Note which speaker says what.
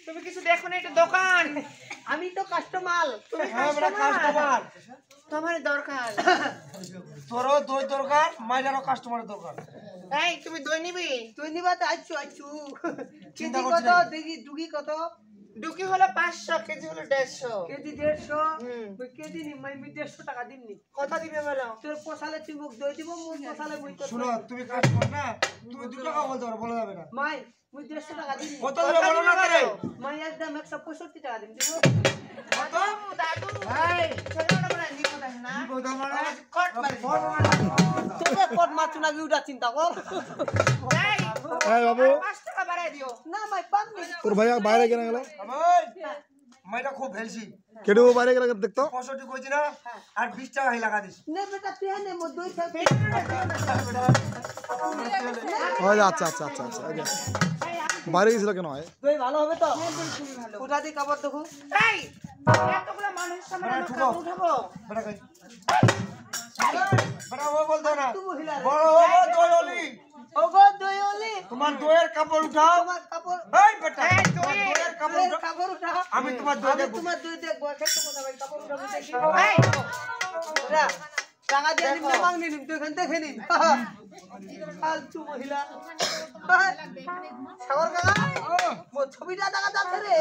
Speaker 1: তুমি কিছু দেখো না, এটা দোকান।
Speaker 2: আমি তো কাস্টমার।
Speaker 1: তুমি
Speaker 3: কাস্টমার
Speaker 1: তোমার দরকার।
Speaker 3: তোরও দই দরকার, মাইলারও কাস্টমারের দরকার।
Speaker 1: এই তুমি দই নিবি?
Speaker 2: তুই নিবা তো আইছু
Speaker 3: চিন্তা
Speaker 2: কেজি
Speaker 3: করছি
Speaker 2: কত
Speaker 3: না।
Speaker 2: দেখি ডুগি কত?
Speaker 1: ডুকি হলো 500, কেজি হলো 150।
Speaker 2: কেজি 150।
Speaker 1: হুম।
Speaker 2: ওই কেজি নি আমি 150 টাকা দিমনি।
Speaker 1: কত দিবে বলো?
Speaker 2: তোর পোষালে তুই মুখ দই দিব, মুখ পোষালে মুই তো
Speaker 3: শুনো, তুমি কাস্টমার না, তুমি 2 টাকা বলতে পারো, বলা যাবে না।
Speaker 2: মাই মুই 150 টাকা দিমনি।
Speaker 3: কত দিবে বলো না করে।
Speaker 2: মাই একদম 165 টাকা দিম দিব।
Speaker 1: দাদু দাদু
Speaker 3: এই
Speaker 1: ছোটটা বলে নিবো তাই না?
Speaker 3: কি বলতো আমরা?
Speaker 1: কট মারি।
Speaker 2: তোকে কোট মারছু নাকি ওটা চিন্তা কর।
Speaker 1: এই
Speaker 4: এই বাবু
Speaker 1: 5 টাকা বাড়াই দিও।
Speaker 2: না ভাই পাবনি।
Speaker 4: তোর ভাইয়া বাইরে কেন গেল?
Speaker 3: মাইটা খুব ভেলছি।
Speaker 4: কেটে বাইরে গেলে দেখতো
Speaker 3: 65 কইছি না, আর 20 টাকা হি লাগা দিস।
Speaker 2: নে বেটা তুই নে মো দই খাবি।
Speaker 4: আচ্ছা আচ্ছা আচ্ছা আচ্ছা এই যে। বাইরে গেছিল কেন হয়?
Speaker 2: দই ভালো হবে তো?
Speaker 1: খুবই ভালো।
Speaker 2: উঠা দি কাপড় দেখো।
Speaker 1: এই এতগুলো মানুষ সামনে আমরা
Speaker 3: ঠুকো।
Speaker 1: কাপড় উঠাবো।
Speaker 3: বেটা কই, বেটা ও বলতো না,
Speaker 2: তুই মহিলা রে।
Speaker 3: বড় ও দইলি,
Speaker 2: ওগো দই ওলি
Speaker 3: তোমার দইয়ের কাপড় উঠাও।
Speaker 2: তোমার কাপড়
Speaker 3: এই বেটা,
Speaker 1: এই
Speaker 3: তোমার
Speaker 1: দই।
Speaker 3: দইয়ের কাপড়
Speaker 2: দইয়ের
Speaker 3: উঠাও।
Speaker 2: কাপড় উঠা।
Speaker 3: আমি তোমার দই
Speaker 2: আমি
Speaker 3: দেখবো।
Speaker 2: তোমার দই দেখবো। খেতে কথা ভাই কাপড় উঠা দেখি।
Speaker 1: এই
Speaker 2: যা, টাকা দিয়ে নিম না মাংনি নিম তুই এখান থেকে নিম। ফালতু মহিলা। সাগর কাকা, মোর ছবিটা দেখা যাচ্ছে রে।